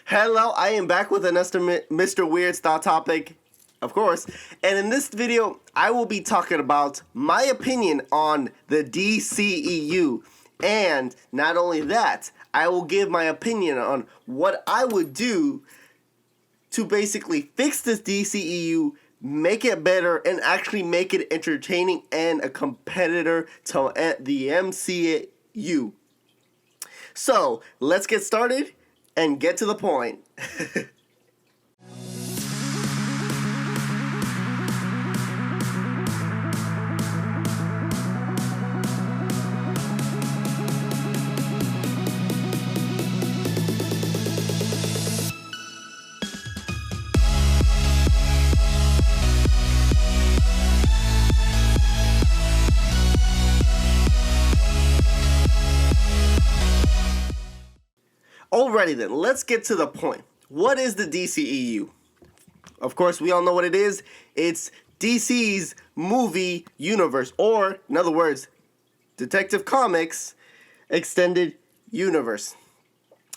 Hello, I am back with another Mr. Weird Style topic, of course. And in this video, I will be talking about my opinion on the DCEU. And not only that, I will give my opinion on what I would do to basically fix this DCEU, make it better, and actually make it entertaining and a competitor to the MCU. So, let's get started and get to the point. Alrighty then, let's get to the point. What is the DCEU? Of course, we all know what it is. It's DC's movie universe, or in other words, Detective Comics Extended Universe.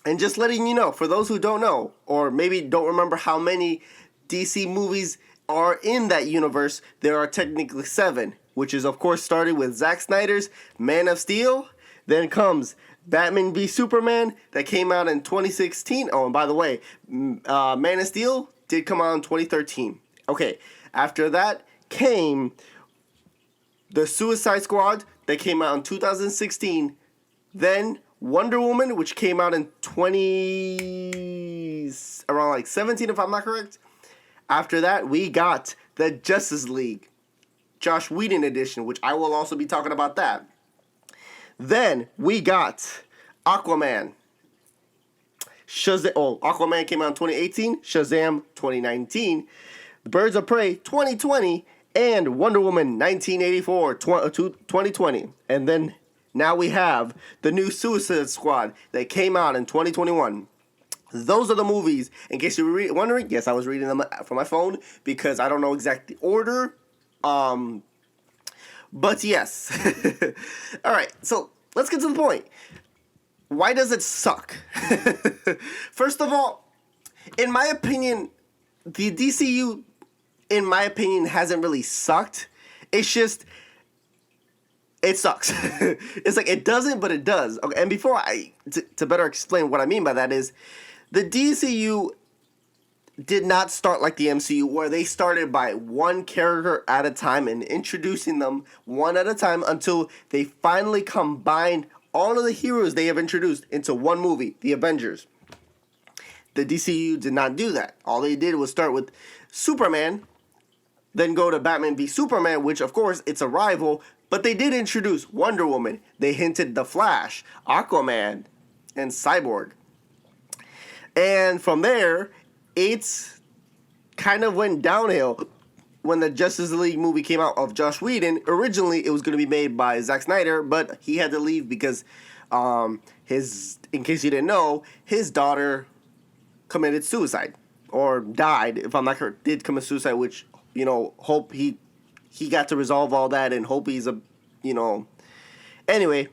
And just letting you know, for those who don't know, or maybe don't remember how many DC movies are in that universe, there are technically 7, which is of course started with Zack Snyder's Man of Steel. Then comes Batman v Superman that came out in 2016. Oh, and by the way, Man of Steel did come out in 2013. Okay, after that came the Suicide Squad that came out in 2016. Then Wonder Woman, which came out in around like 17, if I'm not correct. After that, we got the Justice League, Josh Whedon edition, which I will also be talking about that. Then we got Aquaman. Aquaman came out in 2018, Shazam 2019, The Birds of Prey 2020, and Wonder Woman 1984 2020. And then now we have the new Suicide Squad that came out in 2021. Those are the movies. In case you were wondering, yes, I was reading them from my phone because I don't know exactly order. But yes. Alright, so let's get to the point. Why does it suck? First of all, in my opinion, the DCU, in my opinion, hasn't really sucked. It's just, it sucks. It's like it doesn't, but it does. Okay, and before to better explain what I mean by that is, the DCU did not start like the MCU, where they started by one character at a time and introducing them one at a time until they finally combined all of the heroes they have introduced into one movie, The Avengers. The DCU did not do that. All they did was start with Superman, then go to Batman v Superman, which of course it's a rival, but they did introduce Wonder Woman. They hinted The Flash, Aquaman, and Cyborg. And from there, it's kind of went downhill when the Justice League movie came out of Josh Whedon. Originally, it was going to be made by Zack Snyder, but he had to leave because in case you didn't know, his daughter committed suicide, or died, if I'm not correct, did commit suicide, which, hope he got to resolve all that and hope he's anyway.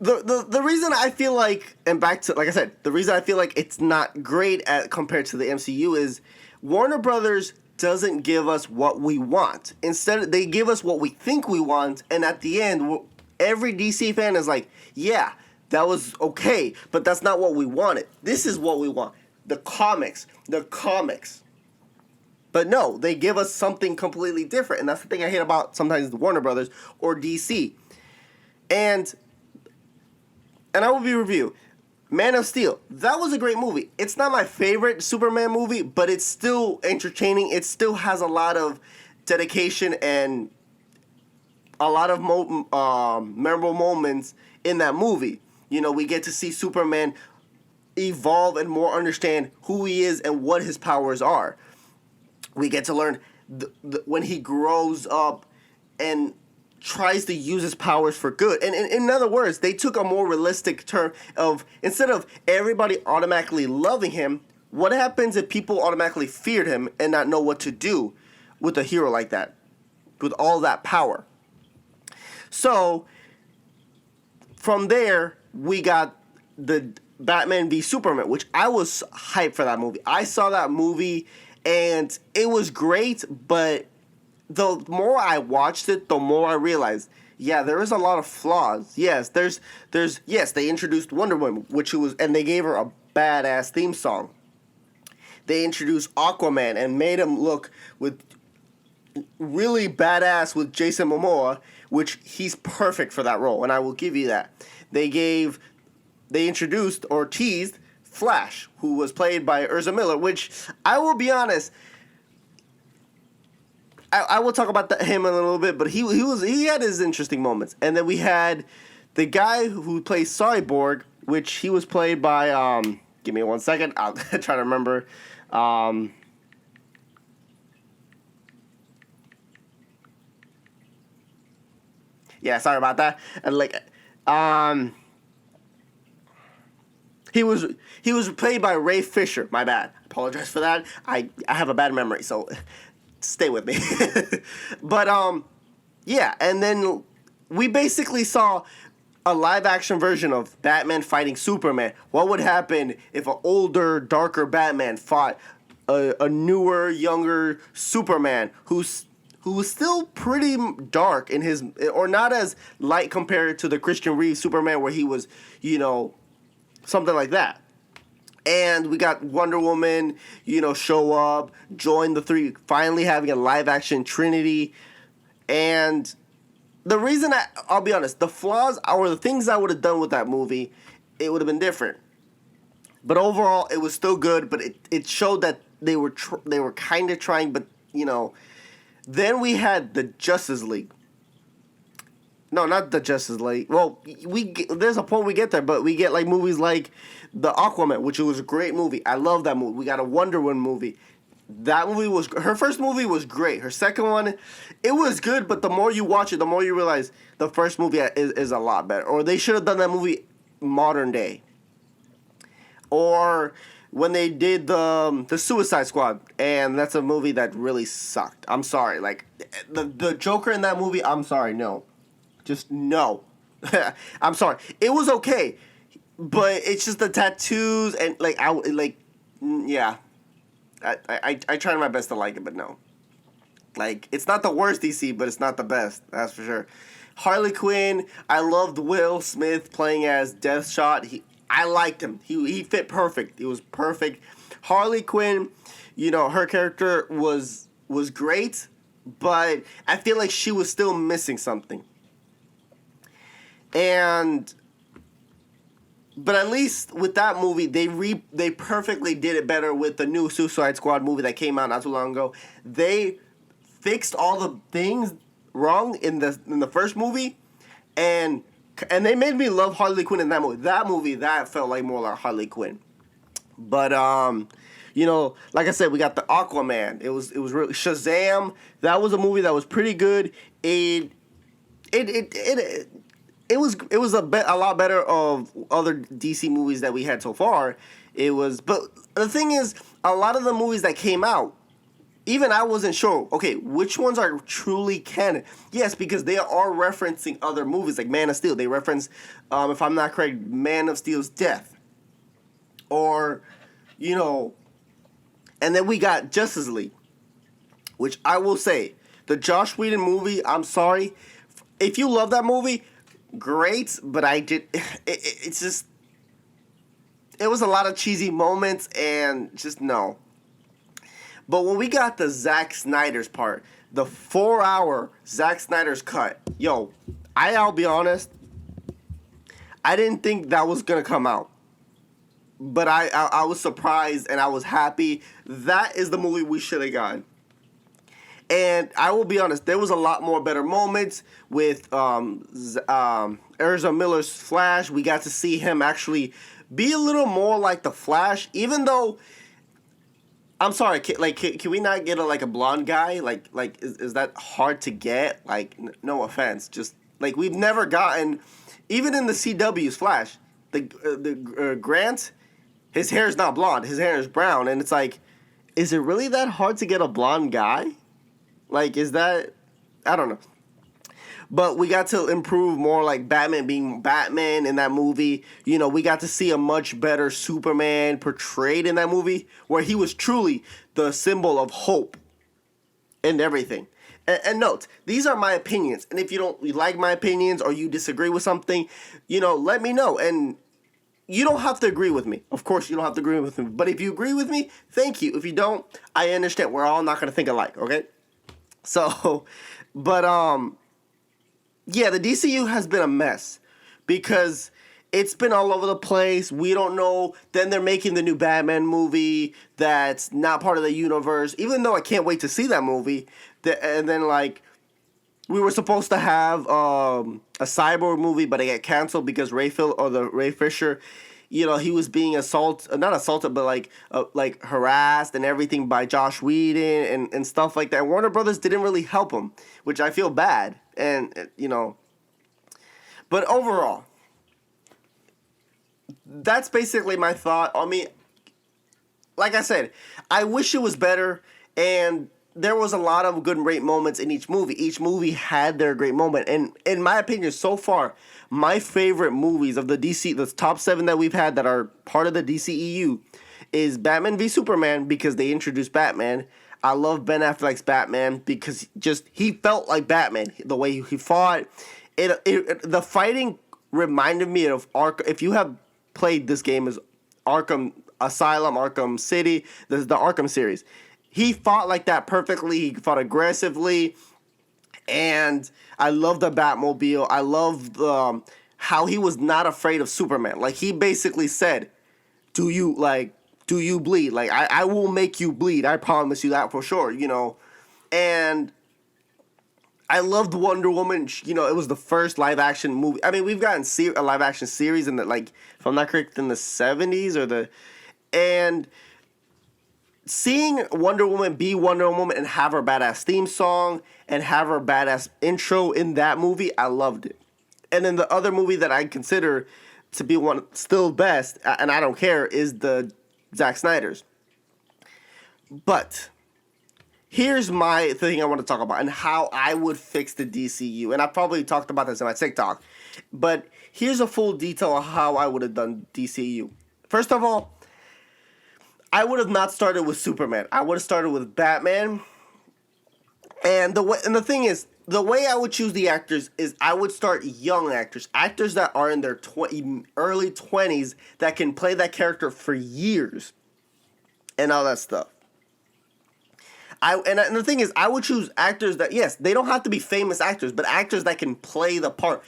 The reason I feel like, and back to, like I said, the reason I feel like it's not great compared to the MCU is Warner Brothers doesn't give us what we want. Instead, they give us what we think we want, and at the end, every DC fan is like, yeah, that was okay, but that's not what we wanted. This is what we want. The comics. But no, they give us something completely different, and that's the thing I hate about sometimes the Warner Brothers or DC. And I will be review Man of Steel. That was a great movie. It's not my favorite Superman movie, but it's still entertaining. It still has a lot of dedication and a lot of memorable moments in that movie. We get to see Superman evolve and more understand who he is and what his powers are. We get to learn when he grows up and tries to use his powers for good. And in other words, they took a more realistic term of, instead of everybody automatically loving him, what happens if people automatically feared him and not know what to do with a hero like that, with all that power? So from there, we got the Batman v Superman, which I was hyped for that movie. I saw that movie and it was great, but the more I watched it, the more I realized, yeah, there is a lot of flaws. Yes, yes, they introduced Wonder Woman, and they gave her a badass theme song. They introduced Aquaman and made him look with really badass with Jason Momoa, which he's perfect for that role, and I will give you that. They introduced or teased Flash, who was played by Ezra Miller, which I will be honest, I will talk about him in a little bit, but he had his interesting moments. And then we had the guy who plays Cyborg, which he was played by give me 1 second, I'll try to remember. Yeah, sorry about that. And he was played by Ray Fisher. My bad. Apologize for that. I have a bad memory, so stay with me. But yeah, and then we basically saw a live action version of Batman fighting Superman. What would happen if an older, darker Batman fought a newer, younger Superman who was still pretty dark in his, or not as light compared to the Christian Reeve Superman where he was, something like that. And we got Wonder Woman, show up, join the three, finally having a live action Trinity. And the reason I'll be honest, the flaws or the things I would have done with that movie, it would have been different. But overall, it was still good, but it showed that they were kind of trying, but, Then we had the Justice League. No, not the Justice League. Well, there's a point we get there, but we get movies like the Aquaman, which was a great movie. I love that movie. We got a Wonder Woman movie. That movie her first movie was great. Her second one, it was good, but the more you watch it, the more you realize the first movie is a lot better. Or they should have done that movie modern day. Or when they did the Suicide Squad, and that's a movie that really sucked. I'm sorry. The Joker in that movie, I'm sorry, no. Just no. I'm sorry. It was okay, but it's just the tattoos and yeah. I tried my best to like it, but no. It's not the worst DC, but it's not the best. That's for sure. Harley Quinn. I loved Will Smith playing as Deathshot. I liked him. He fit perfect. He was perfect. Harley Quinn. Her character was great, but I feel like she was still missing something. But at least with that movie, they perfectly did it better with the new Suicide Squad movie that came out not too long ago. They fixed all the things wrong in the first movie, and they made me love Harley Quinn in that movie. That felt like more like Harley Quinn. But like I said, we got the Aquaman. It was really Shazam. That was a movie that was pretty good. It was a lot better of other DC movies that we had so far. But the thing is, a lot of the movies that came out, even I wasn't sure, okay, which ones are truly canon? Yes, because they are referencing other movies, like Man of Steel. They reference, if I'm not correct, Man of Steel's death. Or, and then we got Justice League, which I will say, the Joss Whedon movie, I'm sorry. If you love that movie, great, but it's just, it was a lot of cheesy moments and just no. But when we got the Zack Snyder's part, the 4-hour Zack Snyder's cut, I'll be honest, I didn't think that was gonna come out, but I was surprised and I was happy. That is the movie we should have gotten. And I will be honest, there was a lot more better moments with Ezra Miller's Flash. We got to see him actually be a little more like the Flash, even though, I'm sorry, can we not get a blonde guy? Is that hard to get? No offense, just we've never gotten, even in the CW's Flash, the Grant, his hair is not blonde, his hair is brown, and it's is it really that hard to get a blonde guy? Is that, I don't know. but we got to improve more, like Batman being Batman in that movie. You know, we got to see a much better Superman portrayed in that movie, where he was truly the symbol of hope and everything. And note, these are my opinions, and if you don't like my opinions or you disagree with something, you know, let me know. And you don't have to agree with me. Of course, you don't have to agree with me. But if you agree with me, thank you. If you don't, I understand. We're all not going to think alike, okay? So, but, yeah, the DCU has been a mess because it's been all over the place. We don't know. Then they're making the new Batman movie that's not part of the universe, even though I can't wait to see that movie. And then, like, we were supposed to have a Cyborg movie, but it got canceled because Ray Fisher, you know, he was being not assaulted, but like harassed and everything by Josh Whedon and stuff like that. And Warner Brothers didn't really help him, which I feel bad. And, you know, but overall, that's basically my thought. I mean, like I said, I wish it was better, and there was a lot of good, great moments in each movie. Each movie had their great moment. And in my opinion, so far, my favorite movies of the top 7 that we've had that are part of the DCEU is Batman v Superman, because they introduced Batman. I love Ben Affleck's Batman because he felt like Batman. The way he fought. The fighting reminded me of Arkham. If you have played this game as Arkham Asylum, Arkham City, the Arkham series. He fought like that perfectly. He fought aggressively, and I love the Batmobile. I love how he was not afraid of Superman. Like, he basically said, "Do you bleed? Like, I will make you bleed. I promise you that for sure." You know, and I loved Wonder Woman. You know, it was the first live action movie. I mean, we've gotten a live action series in the, like, if I'm not correct, in the 70s and seeing Wonder Woman be Wonder Woman and have her badass theme song and have her badass intro in that movie, I loved it. And then the other movie that I consider to be one still best, and I don't care, is the Zack Snyder's. But here's my thing I want to talk about and how I would fix the DCU. And I probably talked about this in my TikTok. But here's a full detail of how I would have done DCU. First of all, I would have not started with Superman. I would have started with Batman. And the thing is, the way I would choose the actors is I would start young actors that are in their early 20s that can play that character for years and all that stuff. And the thing is, I would choose actors that, yes, they don't have to be famous actors, but actors that can play the part.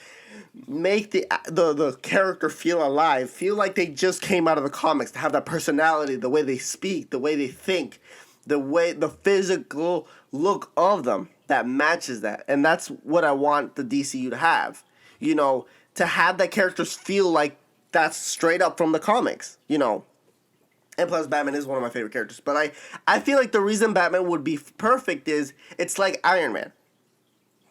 Make the character feel alive, feel like they just came out of the comics, to have that personality, the way they speak, the way they think, the physical look of them that matches that. And that's what I want the DCU to have. You know, to have that characters feel like that's straight up from the comics, you know. And plus, Batman is one of my favorite characters. But I feel like the reason Batman would be perfect is it's like Iron Man.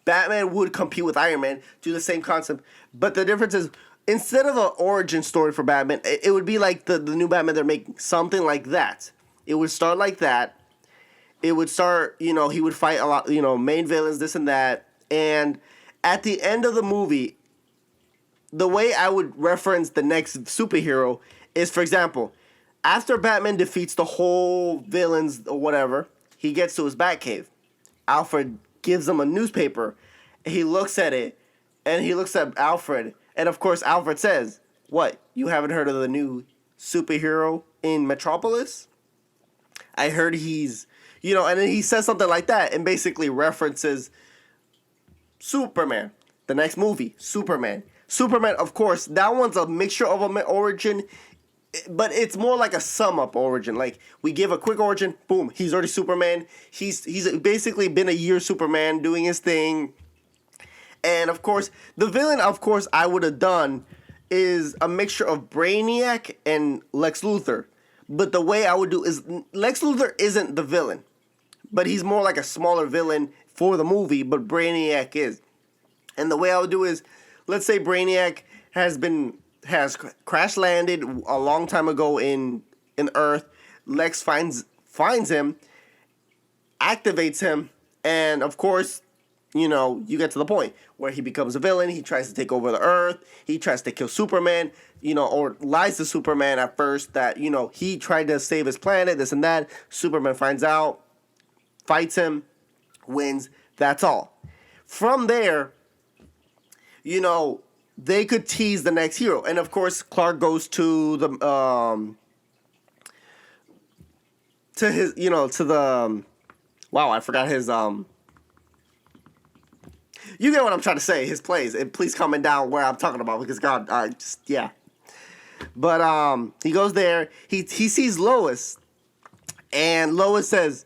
Batman would compete with Iron Man, do the same concept, but the difference is, instead of an origin story for Batman, it would be like the new Batman they're making, something like that. It would start like that. It would start, you know, he would fight a lot, you know, main villains, this and that, and at the end of the movie, the way I would reference the next superhero is, for example, after Batman defeats the whole villains or whatever, he gets to his Batcave. Alfred gives him a newspaper. He looks at it, and he looks at Alfred, and of course Alfred says, "What? You haven't heard of the new superhero in Metropolis? I heard he's," you know, and then he says something like that, and basically references Superman. The next movie, Superman. Superman, of course, that one's a mixture of an origin, but it's more like a sum-up origin. Like, we give a quick origin, boom, he's already Superman. He's basically been a year Superman doing his thing. And, of course, the villain, of course, I would have done is a mixture of Brainiac and Lex Luthor. But the way I would do is, Lex Luthor isn't the villain, but he's more like a smaller villain for the movie, but Brainiac is. And the way I would do is, let's say Brainiac has crash landed a long time ago in Earth. Lex finds him, activates him, and of course, you get to the point where he becomes a villain. He tries to take over the Earth. He tries to kill Superman, or lies to Superman at first that, he tried to save his planet, this and that. Superman finds out, fights him, wins. That's all. From there, they could tease the next hero. And of course, Clark goes to the, to his, to the, wow, I forgot his, you get what I'm trying to say, his plays. And please comment down where I'm talking about, because God, yeah. But he goes there, he sees Lois, and Lois says,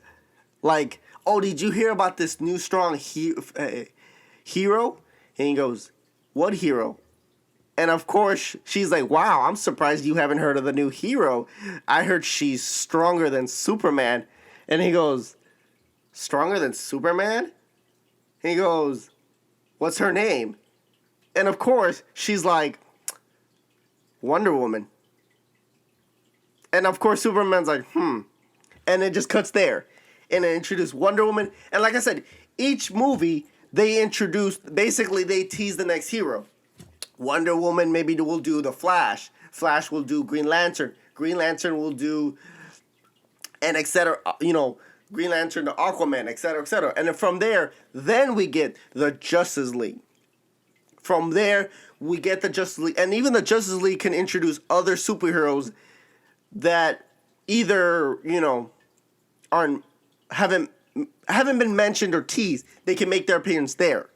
like, oh, did you hear about this new strong hero? And he goes, what hero? And of course, she's like, wow, I'm surprised you haven't heard of the new hero. I heard she's stronger than Superman. And he goes, stronger than Superman? And he goes, what's her name? And of course, she's like, Wonder Woman. And of course, Superman's like, And it just cuts there. And they introduce Wonder Woman. And like I said, each movie, they tease the next hero. Wonder Woman maybe will do the Flash. Flash will do Green Lantern. Green Lantern will do, and etc. Green Lantern to Aquaman, etc., etc. And then from there, then we get the Justice League. From there, we get the Justice League. And even the Justice League can introduce other superheroes that either, haven't been mentioned or teased. They can make their appearance there.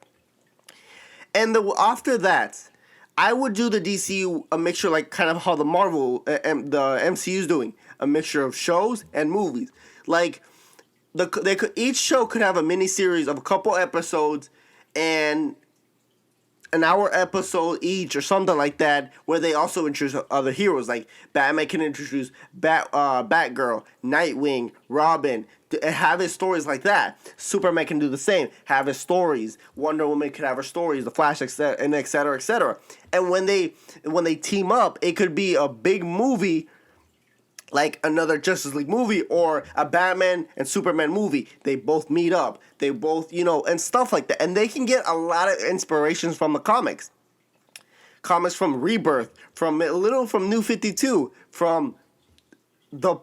And after that, I would do the DCU a mixture, like kind of how the Marvel and the MCU is doing, a mixture of shows and movies. Like each show could have a mini series of a couple episodes and an hour episode each or something like that, where they also introduce other heroes. Like Batman can introduce Batgirl, Nightwing, Robin, have his stories like that. Superman can do the same, have his stories. Wonder Woman could have her stories, the Flash, and et cetera, et cetera. And when they team up, it could be a big movie, like another Justice League movie or a Batman and Superman movie. They both meet up. They both, and stuff like that. And they can get a lot of inspirations from the comics. Comics from Rebirth, from New 52, from the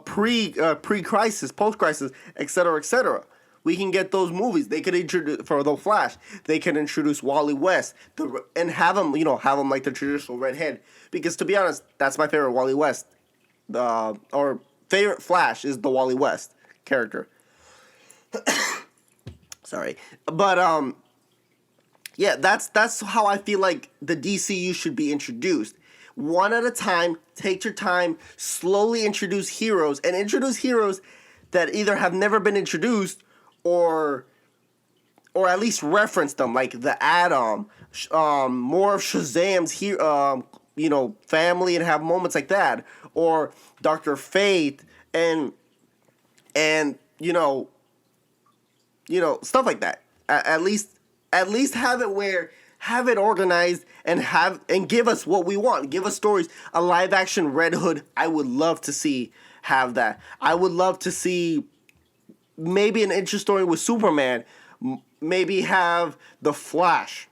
pre-crisis, post-crisis, etc., etc. We can get those movies. They could introduce, for the Flash, they can introduce Wally West and have him like the traditional redhead. Because to be honest, that's my favorite Wally West. Or favorite Flash is the Wally West character. Sorry. But yeah, that's how I feel like the DCU should be introduced. One at a time, take your time, slowly introduce heroes, and introduce heroes that either have never been introduced or at least reference them, like the Atom, more of Shazam's family, and have moments like that, or Dr. Fate, and stuff like that. At least have it organized and give us what we want. Give us stories. A live action Red Hood, I would love to have that. I would love to see maybe an interesting story with Superman. Maybe have the Flash,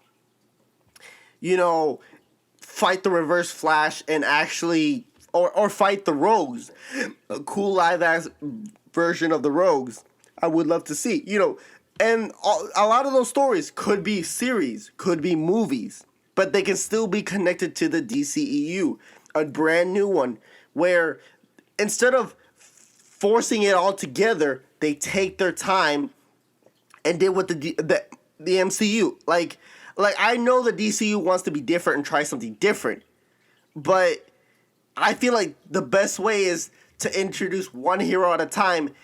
fight the Reverse Flash and actually, or fight the Rogues. A cool live action version of the Rogues, I would love to see. And a lot of those stories could be series, could be movies, but they can still be connected to the DCEU. A brand new one where instead of forcing it all together, they take their time and did what the MCU. Like I know the DCU wants to be different and try something different, but I feel like the best way is to introduce one hero at a time.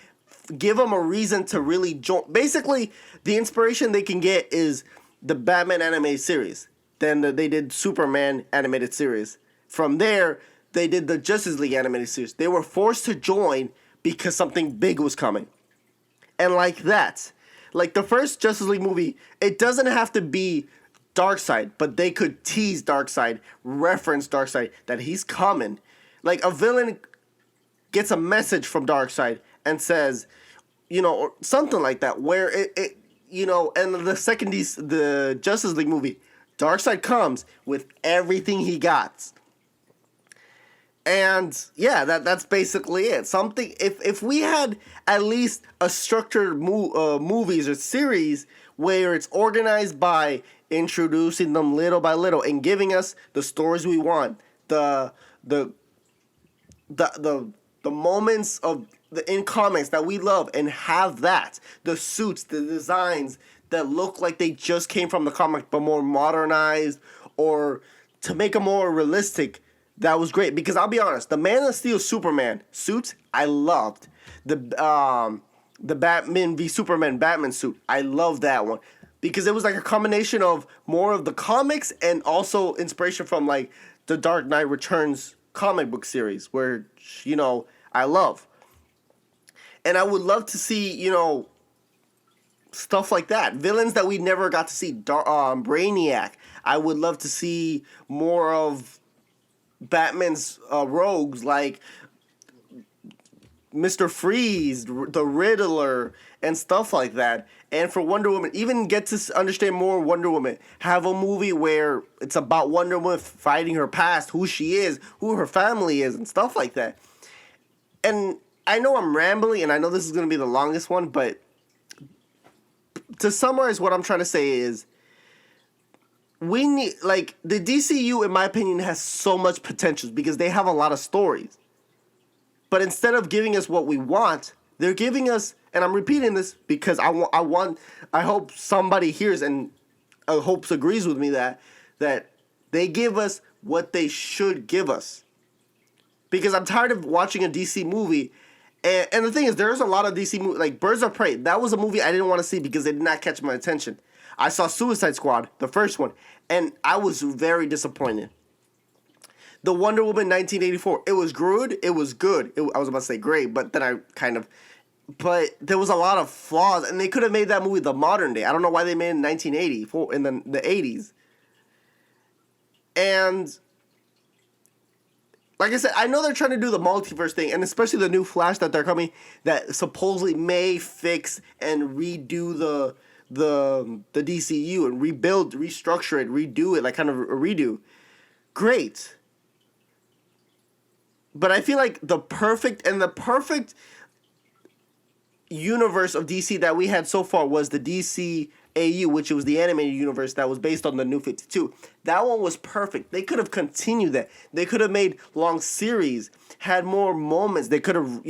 Give them a reason to really join. Basically, the inspiration they can get is the Batman animated series. Then they did Superman animated series. From there, they did the Justice League animated series. They were forced to join because something big was coming. And like that, like the first Justice League movie, it doesn't have to be Darkseid, but they could tease Darkseid, reference Darkseid, that he's coming. Like a villain gets a message from Darkseid and says, or something like that, where it and the Justice League movie, Darkseid comes with everything he got. And yeah, that's basically it. Something if we had at least a structured movies or series where it's organized by introducing them little by little and giving us the stories we want, the moments of in comics that we love, and have that, the suits, the designs that look like they just came from the comic but more modernized, or to make them more realistic. That was great, because I'll be honest, the Man of Steel Superman suits I loved. The Batman v Superman Batman suit, I love that one, because it was like a combination of more of the comics and also inspiration from like the Dark Knight Returns comic book series, where I love. And I would love to see stuff like that, villains that we never got to see. Brainiac, I would love to see more of Batman's rogues, like Mr. Freeze, the Riddler, and stuff like that. And for Wonder Woman, even get to understand more Wonder Woman. Have a movie where it's about Wonder Woman fighting her past, who she is, who her family is, and stuff like that. And I know I'm rambling, and I know this is going to be the longest one, but to summarize what I'm trying to say is, we need, like, the DCU, in my opinion, has so much potential because they have a lot of stories. But instead of giving us what we want, they're giving us, and I'm repeating this because I hope somebody hears and hopes agrees with me that they give us what they should give us. Because I'm tired of watching a DC movie, and the thing is, there's a lot of DC movies, like Birds of Prey. That was a movie I didn't want to see because it did not catch my attention. I saw Suicide Squad, the first one, and I was very disappointed. The Wonder Woman 1984, it was good. It was good. I was about to say great, but then but there was a lot of flaws, and they could have made that movie the modern day. I don't know why they made it in 1980, in the 80s. And like I said, I know they're trying to do the multiverse thing, and especially the new Flash that they're coming, that supposedly may fix and redo the DCU and rebuild, restructure it, redo it, like kind of a redo. Great. But I feel like the perfect universe of DC that we had so far was the DCEU, which was the animated universe that was based on the New 52. That one was perfect. They could have continued that. They could have made long series, had more moments. They could have,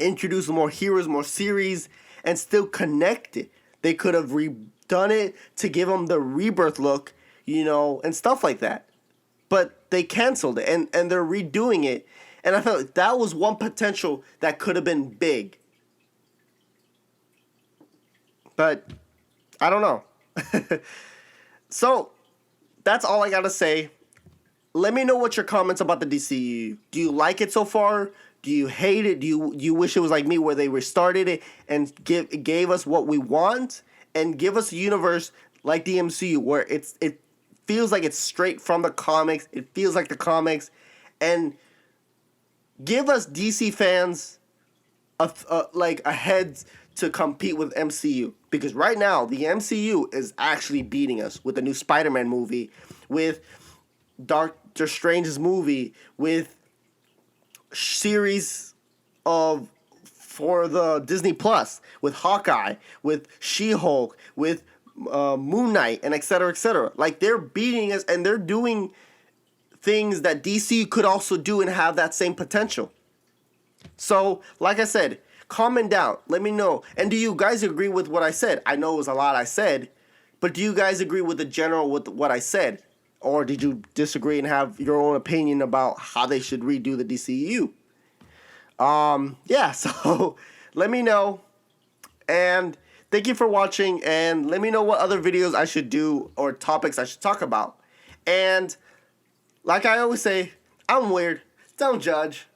introduced more heroes, more series, and still connect it. They could have redone it to give them the rebirth look, and stuff like that. But they canceled it, and they're redoing it. And I felt like that was one potential that could have been big. But I don't know. So that's all I got to say. Let me know what your comments about the DCEU. Do you like it so far? Do you hate it? Do you wish it was like me, where they restarted it and gave us what we want, and give us a universe like the MCU where it feels like it's straight from the comics. It feels like the comics, and give us DC fans a head to compete with MCU, because right now the MCU is actually beating us with the new Spider-Man movie, with Doctor Strange's movie, with series for the Disney Plus, with Hawkeye, with She-Hulk, with Moon Knight, and etc., etc. Like, they're beating us, and they're doing things that DC could also do and have that same potential. So, like I said, comment down. Let me know. And do you guys agree with what I said? I know it was a lot I said, but do you guys agree with the general with what I said? Or did you disagree and have your own opinion about how they should redo the DCEU? Yeah, so let me know. And thank you for watching. And let me know what other videos I should do or topics I should talk about. And like I always say, I'm weird. Don't judge.